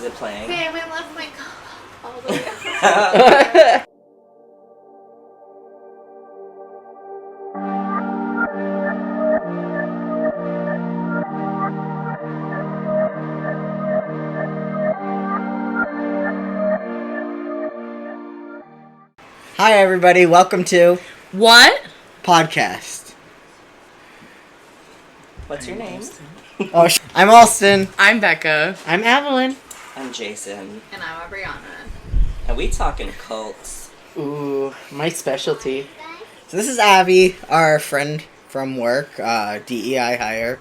Is it playing? Damn, I left my cup all the way up. Hi everybody, welcome to What? Podcast. What's your name? I'm Austin. I'm Becca. I'm Evelyn. I'm Jason. And I'm Brianna. And we talking cults. Ooh, my specialty. So this is Abby, our friend from work, DEI hire.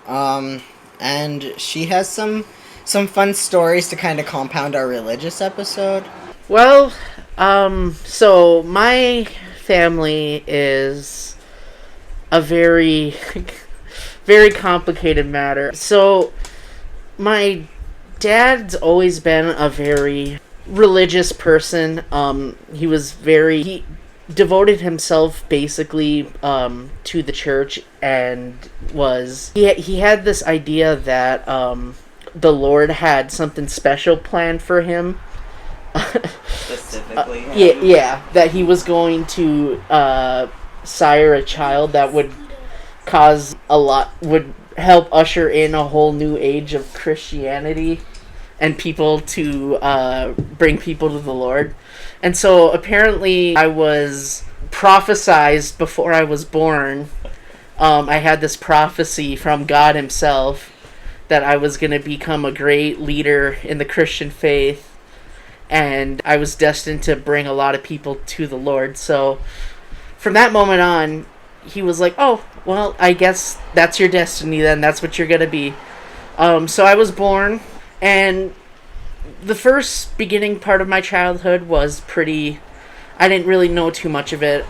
And she has some fun stories to kind of compound our religious episode. Well, so my family is a very, very complicated matter. So my dad's always been a very religious person. He devoted himself basically to the church, and he had this idea that the Lord had something special planned for him. Specifically? Yeah, that he was going to sire a child that would help usher in a whole new age of Christianity and people to bring people to the Lord. And so apparently I was prophesized before I was born. I had this prophecy from God himself that I was going to become a great leader in the Christian faith, and I was destined to bring a lot of people to the Lord. So from that moment on, he was like, oh, well, I guess that's your destiny then. That's what you're going to be. So I was born, and the first beginning part of my childhood was I didn't really know too much of it.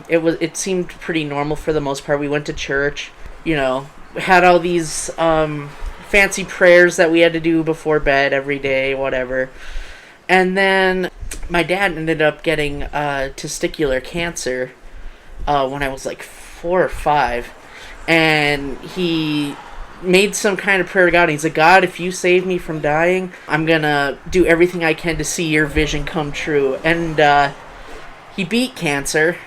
It seemed pretty normal for the most part. We went to church, had all these fancy prayers that we had to do before bed every day, whatever. And then my dad ended up getting testicular cancer when I was like 4 or 5. And he made some kind of prayer to God. And he's like, God, if you save me from dying, I'm going to do everything I can to see your vision come true. And he beat cancer.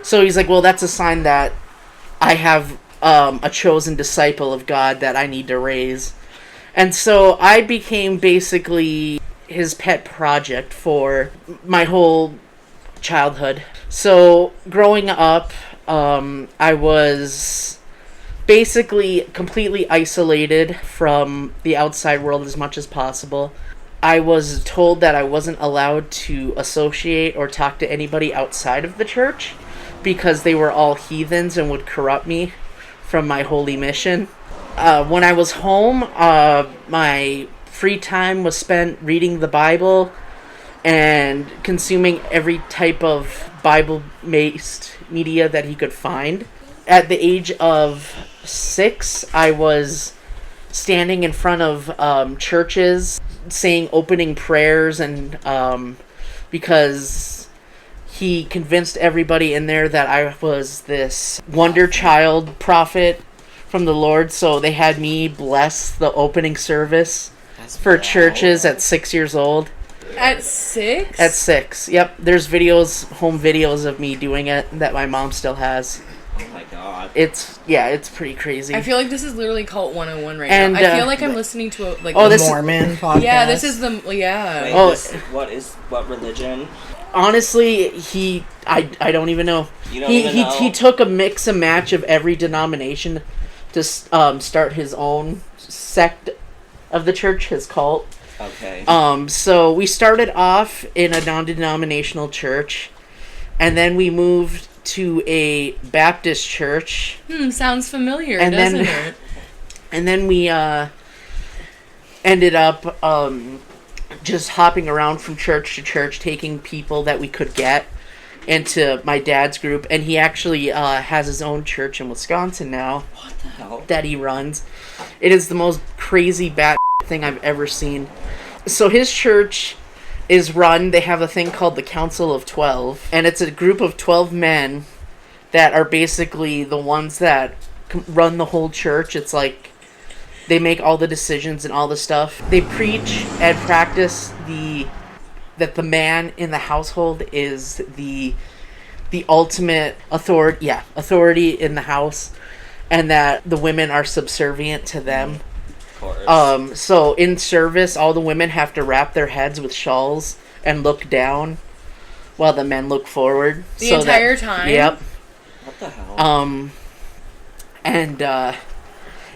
So he's like, well, that's a sign that I have a chosen disciple of God that I need to raise. And so I became basically his pet project for my whole childhood. So growing up, I was basically completely isolated from the outside world as much as possible. I was told that I wasn't allowed to associate or talk to anybody outside of the church because they were all heathens and would corrupt me from my holy mission. When I was home, my free time was spent reading the Bible and consuming every type of Bible-based media that he could find. At the age of 6, I was standing in front of churches saying opening prayers, and because he convinced everybody in there that I was this wonder child prophet from the Lord, so they had me bless the opening service for churches at 6 years old. At 6? At 6, yep. There's home videos of me doing it that my mom still has. Oh my god. It's pretty crazy. I feel like this is literally Cult 101 right and, now. I feel like I'm listening to the Mormon podcast. Yeah, this is the Wait, what religion? Honestly, I don't even know. You don't even know? He took a mix and match of every denomination to start his own sect of the church, his cult. Okay. So we started off in a non-denominational church, and then we moved to a Baptist church. Sounds familiar, and doesn't it? And then we ended up just hopping around from church to church, taking people that we could get into my dad's group, and he actually has his own church in Wisconsin now. What the hell? That he runs. It is the most crazy bat thing I've ever seen. So his church is run, they have a thing called the Council of 12, and it's a group of 12 men that are basically the ones that run the whole church. It's like They make all the decisions and all the stuff. They preach and practice that the man in the household is the ultimate authority in the house, and that the women are subservient to them. Of course. So in service, all the women have to wrap their heads with shawls and look down, while the men look forward. The entire time? Yep. What the hell?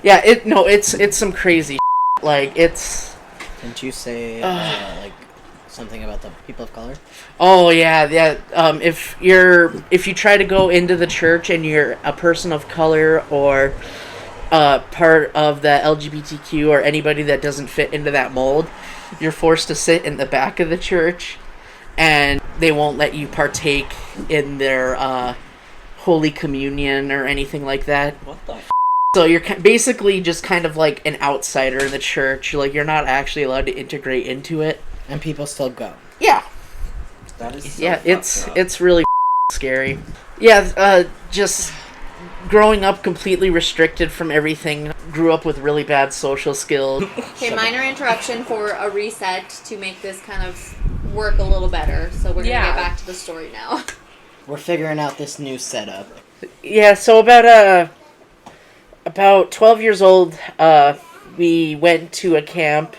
It's some crazy like it's. Didn't you say like something about the people of color? Oh yeah. If you try to go into the church and you're a person of color or part of the LGBTQ or anybody that doesn't fit into that mold, you're forced to sit in the back of the church, and they won't let you partake in their Holy Communion or anything like that. What the So you're basically just kind of like an outsider in the church. Like, you're not actually allowed to integrate into it. And people still go. Yeah. That is so Yeah, fucked up. it's really scary. Yeah, just growing up completely restricted from everything. Grew up with really bad social skills. Okay, minor interruption for a reset to make this kind of work a little better. So we're going to get back to the story now. We're figuring out this new setup. Yeah, so about 12 years old, we went to a camp,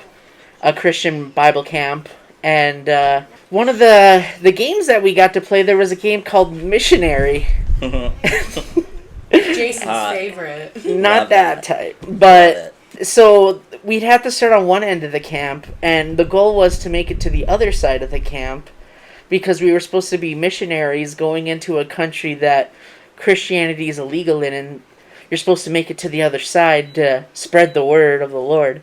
a Christian Bible camp, and one of the games that we got to play, there was a game called Missionary. Jason's favorite. Not Love that that. type, but so we'd have to start on one end of the camp, and the goal was to make it to the other side of the camp, because we were supposed to be missionaries going into a country that Christianity is illegal in, and you're supposed to make it to the other side to spread the word of the Lord.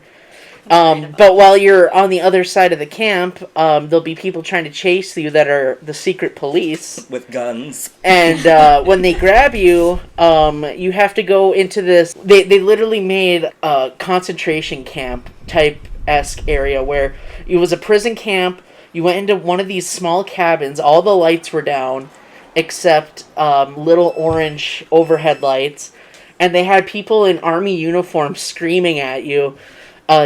But while you're on the other side of the camp, there'll be people trying to chase you that are the secret police. With guns. And when they grab you, you have to go into this. They literally made a concentration camp type-esque area where it was a prison camp. You went into one of these small cabins. All the lights were down except little orange overhead lights. And they had people in army uniforms screaming at you,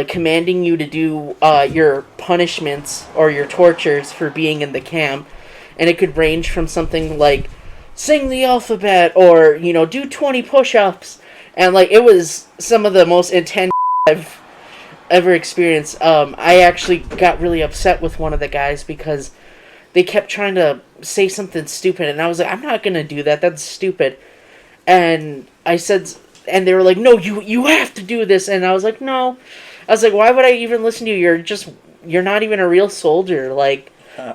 commanding you to do your punishments or your tortures for being in the camp. And it could range from something like sing the alphabet or, do 20 push-ups. And it was some of the most intense I've ever experienced. I actually got really upset with one of the guys because they kept trying to say something stupid, and I was like, I'm not gonna do that, that's stupid. And I said, and they were like, no, you have to do this. And I was like, no. I was like, why would I even listen to you? You're not even a real soldier.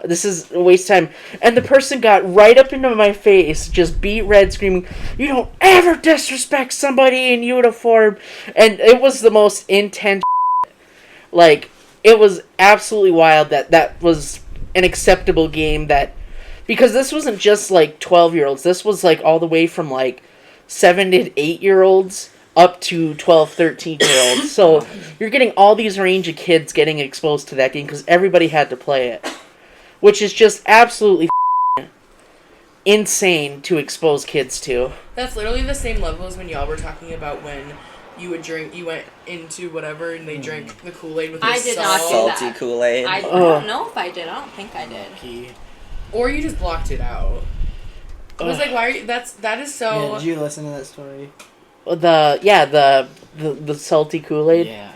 This is a waste of time. And the person got right up into my face, just beat red, screaming, you don't ever disrespect somebody in uniform. And it was the most intense it was absolutely wild that was an acceptable game because this wasn't just 12-year-olds. This was all the way from 7 to 8-year-olds up to 12, 13-year-olds. So you're getting all these range of kids getting exposed to that game because everybody had to play it, which is just absolutely insane to expose kids to. That's literally the same level as when y'all were talking about when you went into whatever and they drank the Kool-Aid with I the did salt. not do Salty that. Kool-Aid. I don't know if I did. I don't think I did. Or you just blocked it out. I was like, why are you... That is so... Yeah, did you listen to that story? The salty Kool-Aid. Yeah.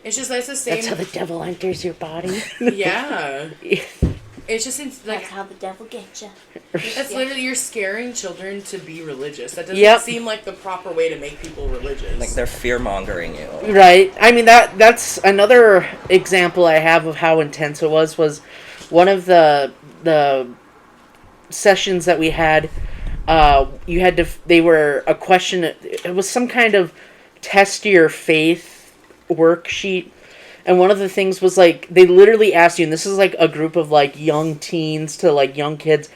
It's just, that's the same... That's how the devil enters your body. Yeah. It's just, That's how the devil gets you. That's literally, you're scaring children to be religious. That doesn't seem like the proper way to make people religious. They're fear-mongering you. Right. I mean, that's another example I have of how intense it was one of the sessions that we had. They were a question, it was some kind of test your faith worksheet. And one of the things was they literally asked you, and this is a group of young teens to young kids,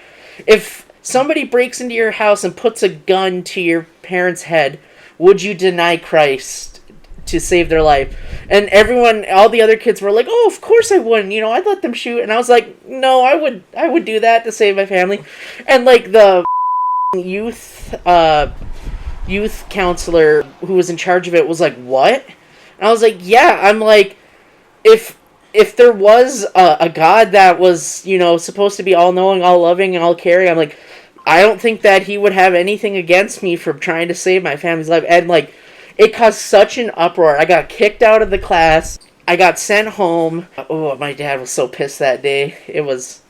if somebody breaks into your house and puts a gun to your parents' head, would you deny Christ to save their life? And all the other kids were like, oh, of course I wouldn't, I'd let them shoot. And I was like, no, I would do that to save my family. And the youth counselor who was in charge of it was like, what? And I was like, yeah, I'm like, if there was a God that was, you know, supposed to be all-knowing, all-loving, and all-caring, I'm like, I don't think that he would have anything against me for trying to save my family's life. And, like, it caused such an uproar. I got kicked out of the class. I got sent home. Oh, my dad was so pissed that day. It was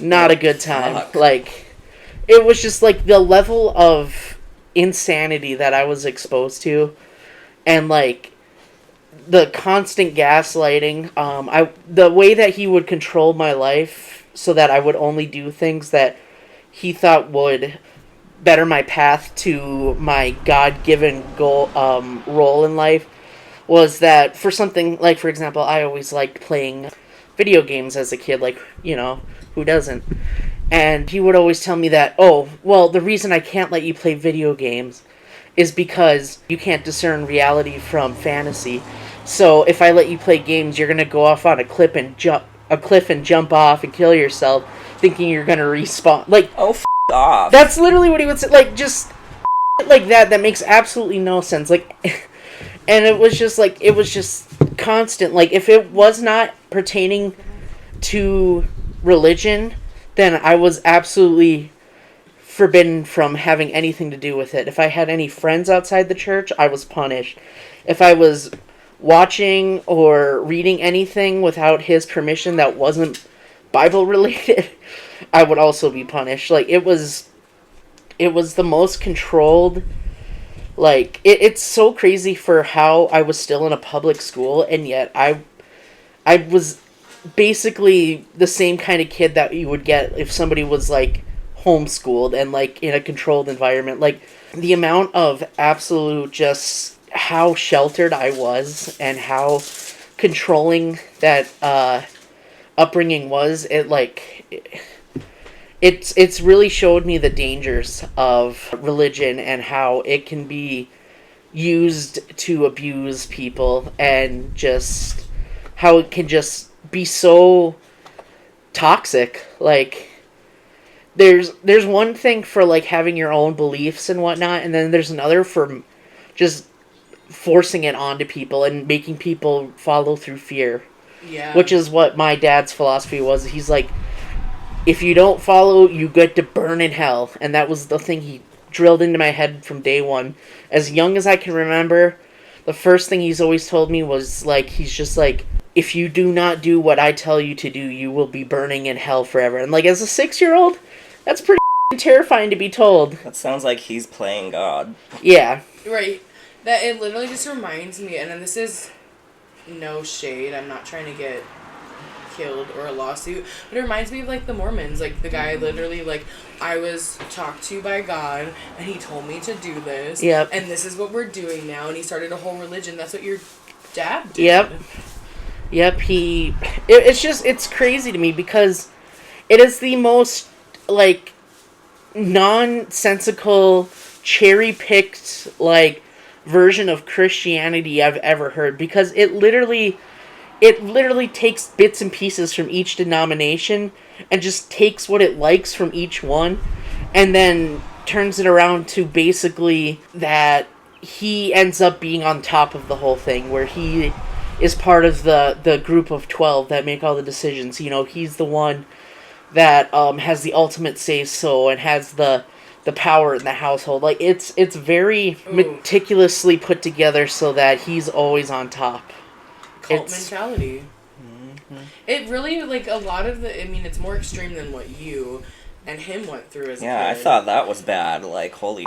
not a good time. Fuck. Like, it was just, like, the level of insanity that I was exposed to. And, like, the constant gaslighting. The way that he would control my life so that I would only do things that he thought would better my path to my God-given goal, role in life, was that for something, like, for example, I always liked playing video games as a kid, like, you know, who doesn't? And he would always tell me that, oh, well, the reason I can't let you play video games is because you can't discern reality from fantasy. So if I let you play games, you're gonna go off on a cliff and jump off and kill yourself, thinking you're gonna respawn. Like, Oh, off. that's literally what he would say. Like, just like that makes absolutely no sense. Like, and it was just constant. Like, if it was not pertaining to religion, then I was absolutely forbidden from having anything to do with it. If I had any friends outside the church, I was punished. If I was watching or reading anything without his permission that wasn't Bible related, I would also be punished. Like, it was the most controlled. Like, it's so crazy for how I was still in a public school, and yet I was basically the same kind of kid that you would get if somebody was, like, homeschooled and, like, in a controlled environment. Like, the amount of absolute just how sheltered I was and how controlling that upbringing was, it's really showed me the dangers of religion and how it can be used to abuse people, and just how it can just be so toxic. Like, there's one thing for, like, having your own beliefs and whatnot, and then there's another for just forcing it onto people and making people follow through fear. Yeah. Which is what my dad's philosophy was. He's like, if you don't follow, you get to burn in hell. And that was the thing he drilled into my head from day one. As young as I can remember, the first thing he's always told me was, like, he's just like, if you do not do what I tell you to do, you will be burning in hell forever. And, like, as a 6-year-old, that's pretty terrifying to be told. That sounds like he's playing God. Yeah. Right. That it literally just reminds me, and then this is no shade, I'm not trying to get killed or a lawsuit, but it reminds me of, like, the Mormons. Like, the guy literally, like, I was talked to by God and he told me to do this. Yep. And this is what we're doing now, and he started a whole religion. That's what your dad did. Yep. It's crazy to me because it is the most, like, nonsensical, cherry-picked, like, version of Christianity I've ever heard, because it literally takes bits and pieces from each denomination and just takes what it likes from each one and then turns it around to basically that he ends up being on top of the whole thing, where he is part of the group of 12 that make all the decisions. You know, he's the one that has the ultimate say-so and has the power in the household. Like, it's very meticulously put together so that he's always on top. Cult mentality. Mm-hmm. It really, like, a lot of it's more extreme than what you and him went through as a kid. I thought that was bad. Like, holy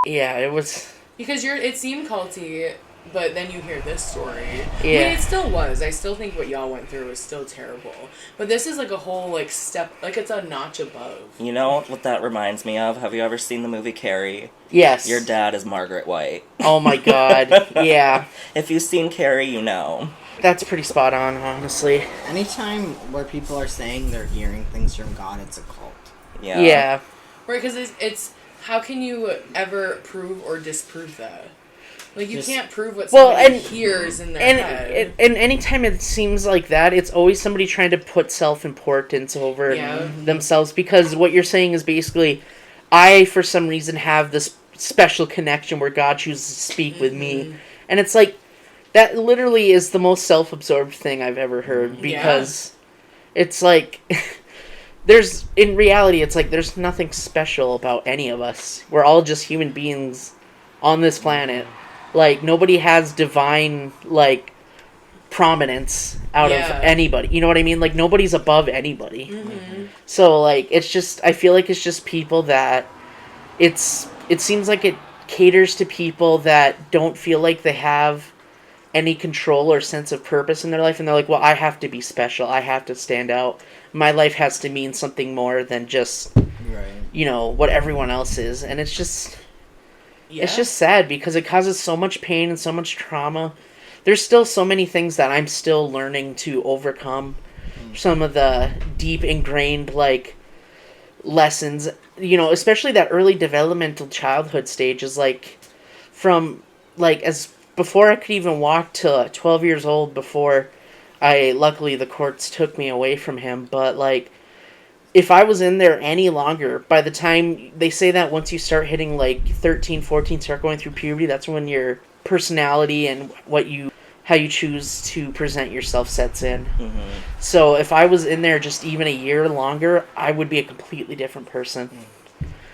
Yeah, it was... Because it seemed culty, but then you hear this story. Yeah. I mean, it still was. I still think what y'all went through was still terrible. But this is, like, a whole, like, step... Like, it's a notch above. You know what that reminds me of? Have you ever seen the movie Carrie? Yes. Your dad is Margaret White. Oh my god. Yeah. If you've seen Carrie, you know. That's pretty spot on, honestly. Anytime where people are saying they're hearing things from God, it's a cult. Yeah. Yeah. Right, because it's... How can you ever prove or disprove that? Like, you can't prove what somebody hears in their head. And anytime it seems like that, it's always somebody trying to put self-importance over themselves, because what you're saying is basically, I, for some reason, have this special connection where God chooses to speak with me. And it's like, That literally is the most self-absorbed thing I've ever heard, because it's like in reality it's like there's nothing special about any of us. We're all just human beings on this planet. Like, nobody has divine, like, prominence out of anybody. You know what I mean? Like, nobody's above anybody. Mm-hmm. So, like, it's just, I feel like it's just people that it seems like it caters to people that don't feel like they have any control or sense of purpose in their life, and they're like, well, I have to be special, I have to stand out, my life has to mean something more than just what everyone else is. And it's just sad, because it causes so much pain and so much trauma. There's still so many things that I'm still learning to overcome, some of the deep ingrained, like, lessons, especially that early developmental childhood stage is, like, from, like, as before I could even walk to 12 years old, before luckily the courts took me away from him. But, like, if I was in there any longer, by the time, they say that once you start hitting, like, 13, 14, start going through puberty, that's when your personality and how you choose to present yourself sets in. Mm-hmm. So if I was in there just even a year longer, I would be a completely different person.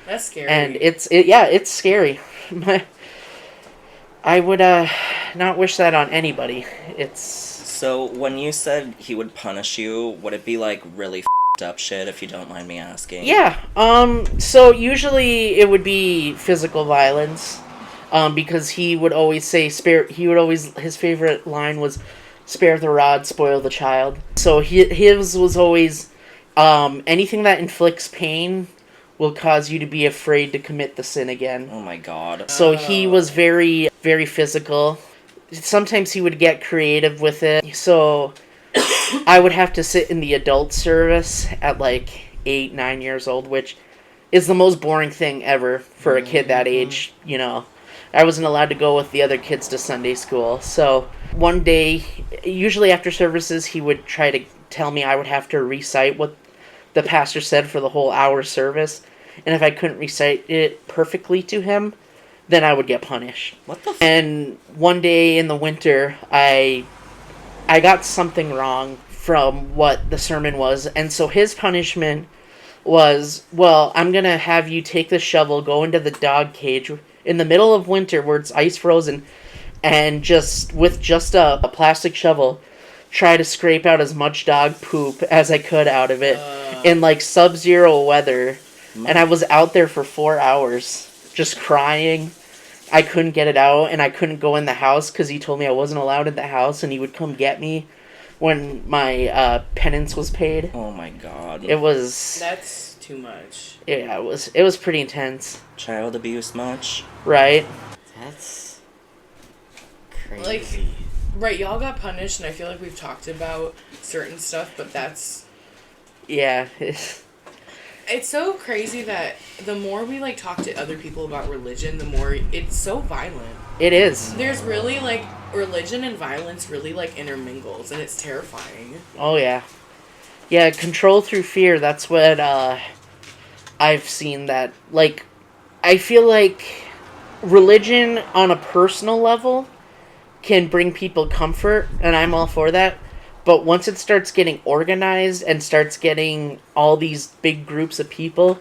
That's scary. And it's scary. I would not wish that on anybody. So when you said he would punish you, would it be like really up shit, if you don't mind me asking? Yeah. So usually it would be physical violence. Because he would always say his favorite line was, spare the rod, spoil the child. So his was always, anything that inflicts pain will cause you to be afraid to commit the sin again. Oh my god. So he was very, very physical. Sometimes he would get creative with it. So I would have to sit in the adult service at like 8, 9 years old, which is the most boring thing ever for a kid that age, I wasn't allowed to go with the other kids to Sunday school. So one day, usually after services, he would try to tell me I would have to recite what the pastor said for the whole hour service. And if I couldn't recite it perfectly to him, then I would get punished. What the And one day in the winter, I got something wrong from what the sermon was. And so his punishment was, well, I'm going to have you take the shovel, go into the dog cage in the middle of winter where it's ice frozen, and with just a plastic shovel, try to scrape out as much dog poop as I could out of it in like sub-zero weather. And I was out there for 4 hours just crying. I couldn't get it out, and I couldn't go in the house because he told me I wasn't allowed in the house, and he would come get me when my penance was paid. Oh my god. That's too much. Yeah, it was pretty intense. Child abuse much? Right. That's crazy. Like, right, y'all got punished, and I feel like we've talked about certain stuff, but that's... Yeah. It's so crazy that the more we, like, talk to other people about religion, the more it's so violent. It is. There's really, like, religion and violence really, like, intermingles, and it's terrifying. Oh, yeah. Yeah, control through fear, that's what, I've seen that, like, I feel like religion on a personal level can bring people comfort, and I'm all for that. But once it starts getting organized and starts getting all these big groups of people,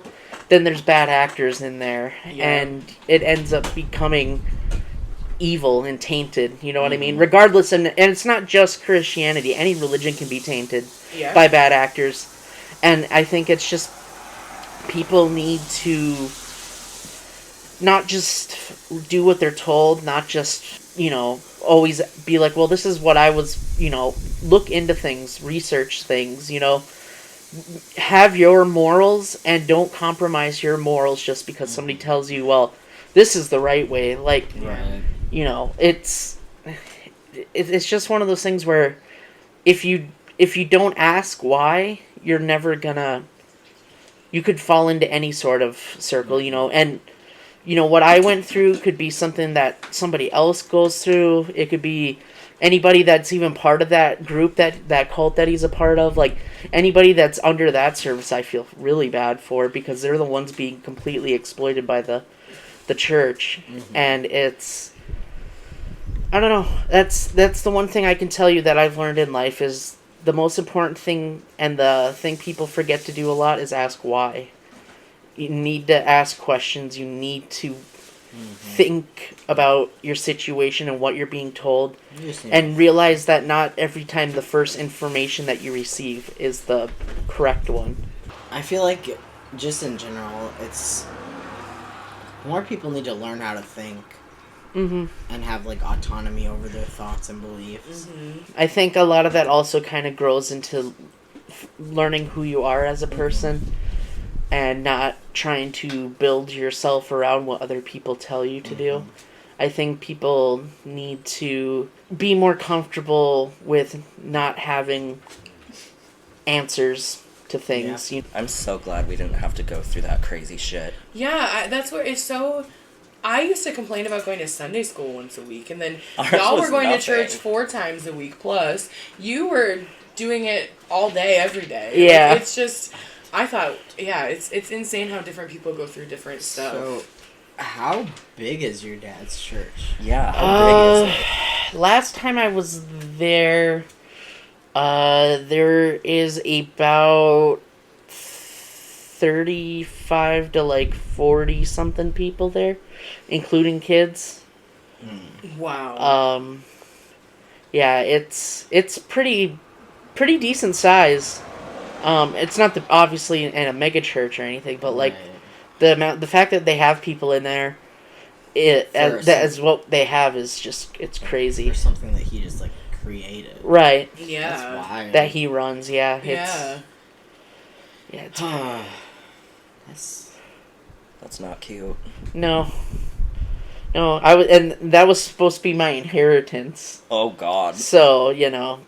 then there's bad actors in there. Yeah. And it ends up becoming evil and tainted, you know what I mean? Regardless, and it's not just Christianity. Any religion can be tainted by bad actors. And I think it's just people need to not just do what they're told, not just, always be like, well, this is what I was, look into things, research things, have your morals and don't compromise your morals just because somebody tells you, well, this is the right way. Like, right. It's just one of those things where if you don't ask why, you're never gonna, you could fall into any sort of circle, and what I went through could be something that somebody else goes through. It could be anybody that's even part of that group, that cult that he's a part of. Like, anybody that's under that service, I feel really bad for, because they're the ones being completely exploited by the church. And it's, I don't know. That's the one thing I can tell you that I've learned in life is the most important thing, and the thing people forget to do a lot is ask why. You need to ask questions. You need to think about your situation and what you're being told, and realize that not every time the first information that you receive is the correct one. I feel like, just in general, it's more people need to learn how to think and have like autonomy over their thoughts and beliefs. I think a lot of that also kind of grows into learning who you are as a person, and not trying to build yourself around what other people tell you to do. I think people need to be more comfortable with not having answers to things. Yeah. I'm so glad we didn't have to go through that crazy shit. Yeah, that's where it's so... I used to complain about going to Sunday school once a week, and then Ours y'all were was going nothing. to church 4 times a week plus. You were doing it all day, every day. Yeah. Like, it's just... I thought, yeah, it's insane how different people go through different stuff. So, how big is your dad's church? Yeah, how big is it? Last time I was there, there is about 35 to like 40 something people there, including kids. Wow. Yeah, it's pretty decent size. It's not obviously in a mega church or anything, but like the fact that they have people in there, as what they have is just, it's crazy. Or something that he just like created. Right. Yeah. That's wild. That he runs, yeah. Yeah. It's That's not cute. no, and that was supposed to be my inheritance. Oh God. So,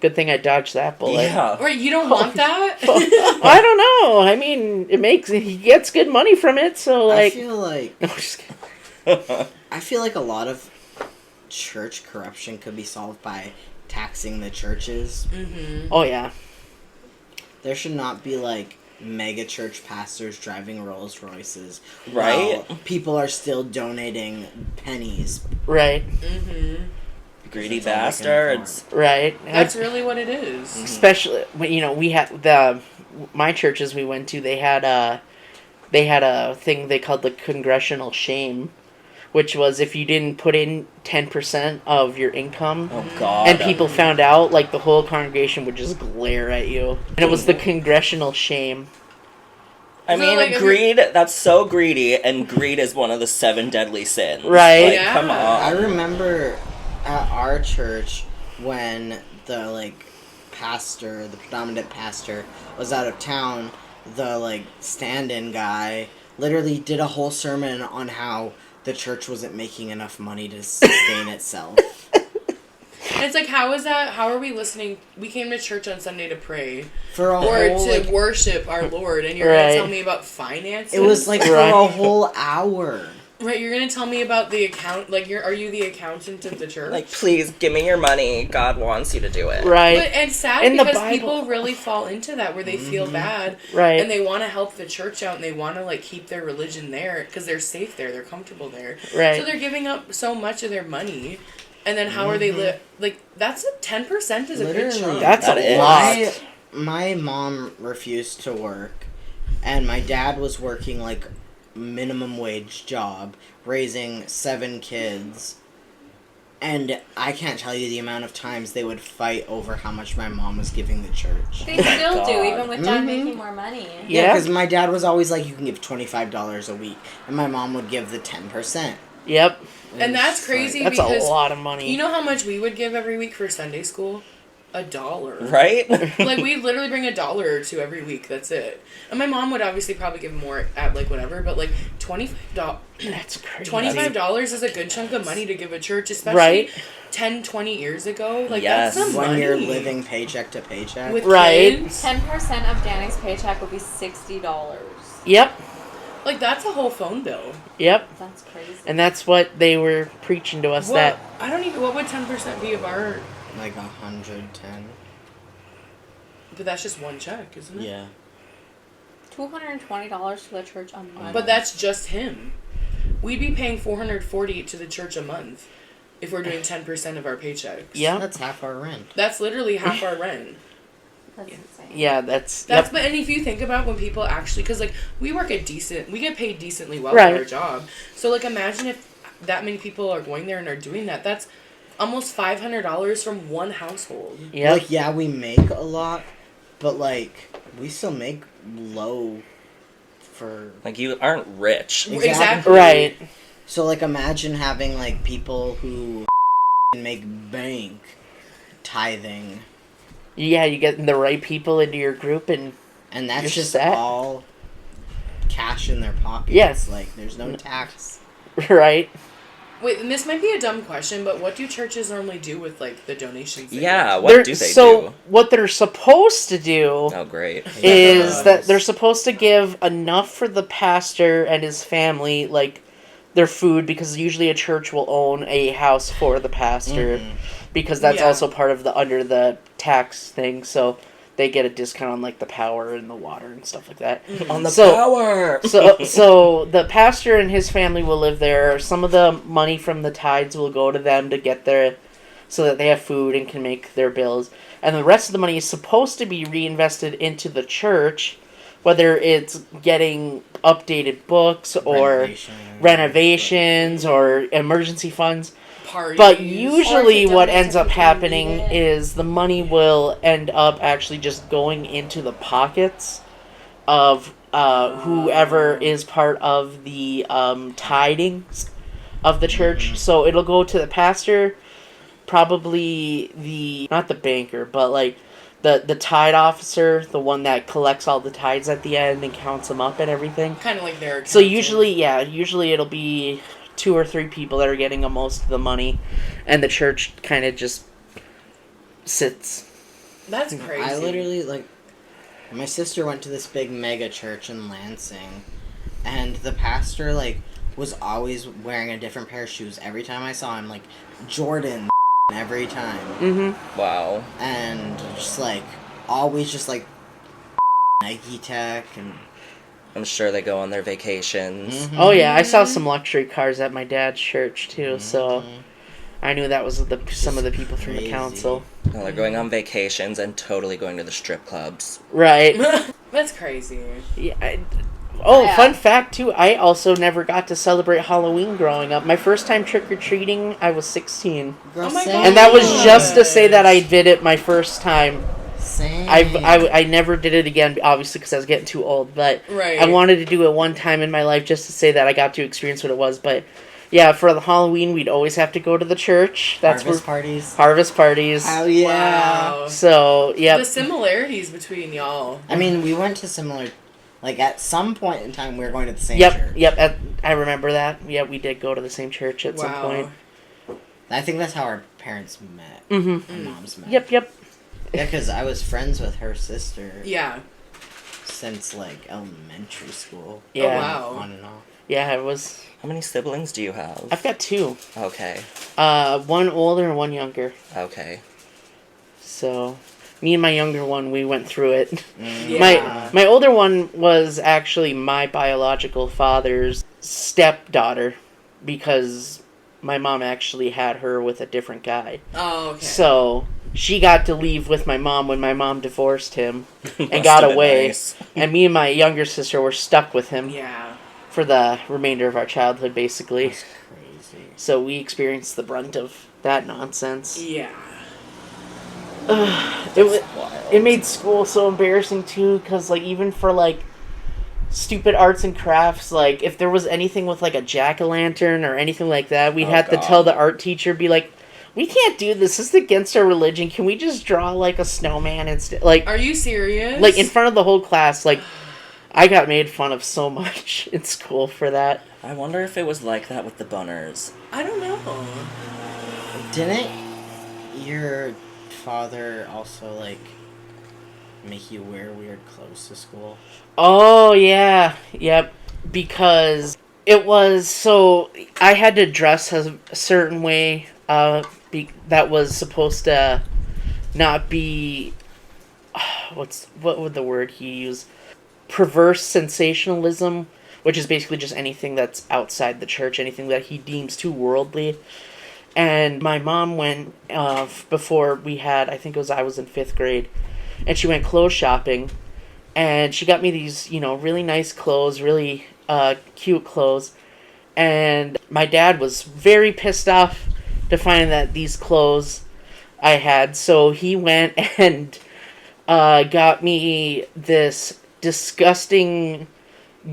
good thing I dodged that bullet. Yeah. Or you don't want that? I don't know. I mean, he gets good money from it, so like. I feel like No, I'm just kidding. I feel like a lot of church corruption could be solved by taxing the churches. Oh yeah. There should not be like mega church pastors driving Rolls Royces. Right? While people are still donating pennies. Right. Greedy That's all they can bastards. Right. That's really what it is. Especially when we had my churches we went to. They had a thing they called the congressional shame, which was if you didn't put in 10% of your income. Oh God. And people found out, like, the whole congregation would just glare at you. And it was the congressional shame. I So, mean, like, if greed, that's so greedy, and greed is one of the 7 deadly sins. Right. Like, Yeah. come I on. remember at our church when the the predominant pastor was out of town, the stand-in guy literally did a whole sermon on how the church wasn't making enough money to sustain itself. And it's like, how is that? How are we listening? We came to church on Sunday to pray For a or whole, to worship our Lord, and you're Right. going to tell me about finances? it was like for Right. a whole hour. Right, you're going to tell me about the account, are you the accountant of the church? Like, please, give me your money. God wants you to do it. Right. But it's sad In the because Bible. people really fall into that where they feel bad Right. and they want to help the church out and they want to keep their religion there because they're safe there, they're comfortable there. Right. So they're giving up so much of their money, and then how are they that's 10% is a good Literally. chunk. That's That a is. lot. My mom refused to work, and my dad was working minimum wage job, raising 7 kids. And I can't tell you the amount of times they would fight over how much my mom was giving the church. They still do, God. even with Dad making more money. Yeah. Because my dad was always like, you can give $25 a week. And my mom would give the 10%. Yep. And that's crazy That's because a lot of money. you know how much we would give every week for Sunday school? $1. Right? We literally bring $1 or 2 every week. That's it. And my mom would obviously probably give more at whatever, but $25. That's crazy. $25 is a good chunk of money to give a church, especially Right. 10, 20 years ago. Yes. That's some When money. you're living paycheck to paycheck. with Right. kids. 10% of Danny's paycheck would be $60. Yep. That's a whole phone bill. Yep. That's crazy. And that's what they were preaching to us that. What would 10% be of our... Like 110. But that's just one check, isn't it? Yeah. $220 to the church a month. But that's just him. We'd be paying $440 to the church a month. if we're doing 10% of our paychecks. Yeah. That's half our rent. That's literally half our rent. That's insane. Yeah, that's That's yep. but and if you think about when people actually, because like we get paid decently well Right. for our job. So like imagine if that many people are going there and are doing that. That's almost $500 from one household. Yep. Like, yeah, we make a lot, but like we still make low for. Like, you aren't rich. Exactly. Right. So like, imagine having like people who make bank tithing, Yeah, you get the right people into your group, and and that's You're just set. all cash in their pockets. Yes. Like there's no tax. right. Wait, and this might be a dumb question, but what do churches normally do with like the donations? they Yeah, get? what do they do? What they're supposed to do Oh, great. is Yeah. that they're supposed to give enough for the pastor and his family, like their food, because usually a church will own a house for the pastor, because that's Yeah. also part of the under the tax thing. So they get a discount on like the power and the water and stuff like that. On the So- power! So the pastor and his family will live there. Some of the money from the tithes will go to them to get their, so that they have food and can make their bills. And the rest of the money is supposed to be reinvested into the church, whether it's getting updated books or renovations or emergency funds. Parties. But usually Or to what donate ends to up people who happening need it. is the money will end up actually just going into the pockets of whoever is part of the tidings of the church. So it'll go to the pastor, probably not the banker, but like the tithe officer, the one that collects all the tithes at the end and counts them up and everything. kind of like their. So accountant. usually it'll be 2 or 3 people that are getting most of the money, and the church kind of just sits. That's crazy. I literally like. My sister went to this big mega church in Lansing, and the pastor like was always wearing a different pair of shoes every time I saw him, like Jordan every time, Mm-hmm. Wow. and just like always just like Nike Tech and. I'm sure they go on their vacations. Oh yeah, I saw some luxury cars at my dad's church too, so I knew that was some of the people from the Crazy. council. Well, they're going on vacations and totally going to the strip clubs. Right. That's crazy. Yeah. Yeah. Fun fact too, I also never got to celebrate Halloween growing up. My first time trick-or-treating, I was 16. Girl, Oh my same. God. And that was just to say that I did it my first time. Same. I never did it again, obviously, because I was getting too old. But Right. I wanted to do it one time in my life just to say that I got to experience what it was. But yeah, for the Halloween, we'd always have to go to the church. That's Harvest where parties. harvest parties. Hell yeah! Wow. So yeah, The similarities between y'all. I mean, we went to similar. Like at some point in time, we were going to the same yep, church. yep. I remember that. Yeah, we did go to the same church at some point. I think that's how our parents met. Mm-hmm. Our moms met. Yep. Yeah, because I was friends with her sister Yeah. since like elementary school. Yeah. Oh, wow. On and off. Yeah, it was. How many siblings do you have? I've got 2. Okay. One older and one younger. Okay. So, me and my younger one, we went through it. Yeah. My older one was actually my biological father's stepdaughter, because my mom actually had her with a different guy. Oh, okay. So she got to leave with my mom when my mom divorced him and Must got have been away. nice. And me and my younger sister were stuck with him Yeah. for the remainder of our childhood, basically. That's crazy. So we experienced the brunt of that nonsense. Yeah. It made school so embarrassing too, because like even for like stupid arts and crafts, like if there was anything with like a jack-o'-lantern or anything like that, we'd Oh, have to God. tell the art teacher, be like, we can't do this is against our religion, can we just draw like a snowman instead, like Are you serious? like in front of the whole class. Like I got made fun of so much in school for that. I wonder if it was like that with the Bunners. I don't know. Didn't your father also like make you wear weird clothes to school? Oh yeah, yep. Because it was so I had to dress a certain way. That was supposed to not be what would the word he use? Perverse sensationalism, which is basically just anything that's outside the church, anything that he deems too worldly. And my mom went before we had, I think I was in 5th grade, and she went clothes shopping, and she got me these, really nice clothes, really cute clothes. And my dad was very pissed off to find that these clothes I had, so he went and got me this disgusting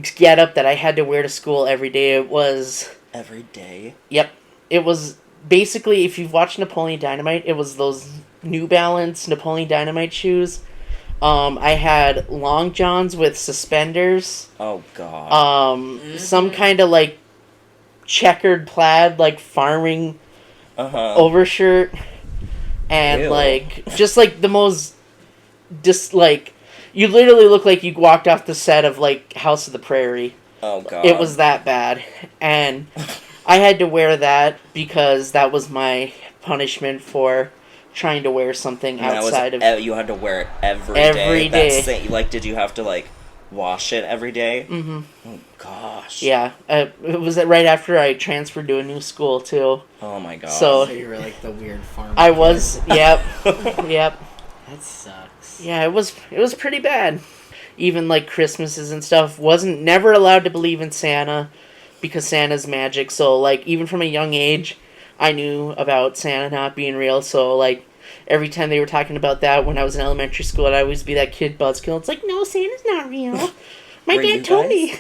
getup that I had to wear to school every day. It was... Every day? Yep. It was basically, if you've watched Napoleon Dynamite, it was those New Balance Napoleon Dynamite shoes. I had long johns with suspenders. Oh, God. Some kind of, like, checkered plaid, like, farming overshirt. And, Ew. like, just, like, the most... you literally look like you walked off the set of, like, House of the Prairie. Oh, God. It was that bad. And I had to wear that because that was my punishment for trying to wear something outside of... You had to wear it every Every day. Did you have to, like, wash it every day? Mm-hmm. Oh, gosh. Yeah. It was right after I transferred to a new school, too. Oh, my God. So you were like the weird farmer. I was... Yep. Yep. That sucks. Yeah, it was pretty bad. Even, like, Christmases and stuff. Never allowed to believe in Santa because Santa's magic. So, like, even from a young age, I knew about Santa not being real. So, like, every time they were talking about that when I was in elementary school, I'd always be that kid buzzkill. It's like, no, Santa's not real. My dad told me.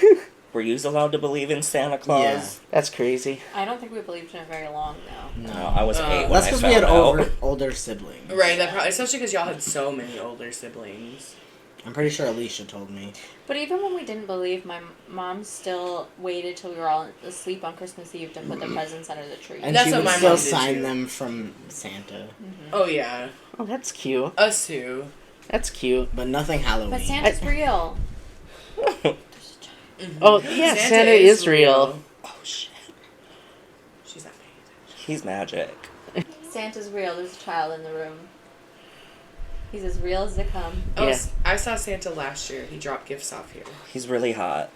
Were you allowed to believe in Santa Claus? Yeah. That's crazy. I don't think we believed in it very long, though. No, I was 8 when That's I because found we had out. older siblings. Right, that probably, especially because y'all had so many older siblings. I'm pretty sure Alicia told me. But even when we didn't believe, my mom still waited till we were all asleep on Christmas Eve to put the presents under the tree. And That's she what would my still mom did sign too. them from Santa. Oh, yeah. Oh, that's cute. Us too. That's cute. But nothing Halloween. But Santa's real. Oh, yeah, Santa is real. Oh, shit. She's not paying attention. He's magic. Santa's real. There's a child in the room. He's as real as they come. Oh, Yeah. I saw Santa last year. He dropped gifts off here. He's really hot.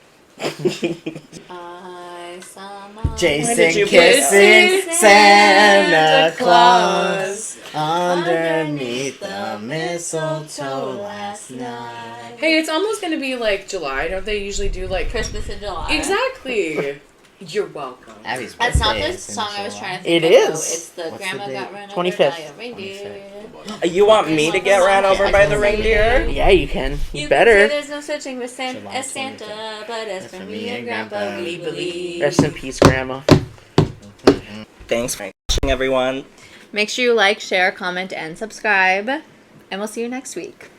I saw my... Jason did you kissing kiss Santa Santa Claus underneath the mistletoe last night. Hey, it's almost gonna be like July. Don't they usually do like Christmas in July. Exactly. You're welcome. Abby's That's not birthday the is in song I was July. trying to think It of. is. It's the What's Grandma the Got date? Run 25th. Over by a reindeer. You want me to get ran over by the reindeer? Yeah, you can. You You better. can say there's no such thing as July as Santa, 25th. but as for me and Grandpa, we believe. Rest in peace, Grandma. Thanks for watching, everyone. Make sure you like, share, comment, and subscribe. And we'll see you next week.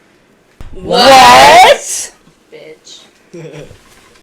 What? Bitch.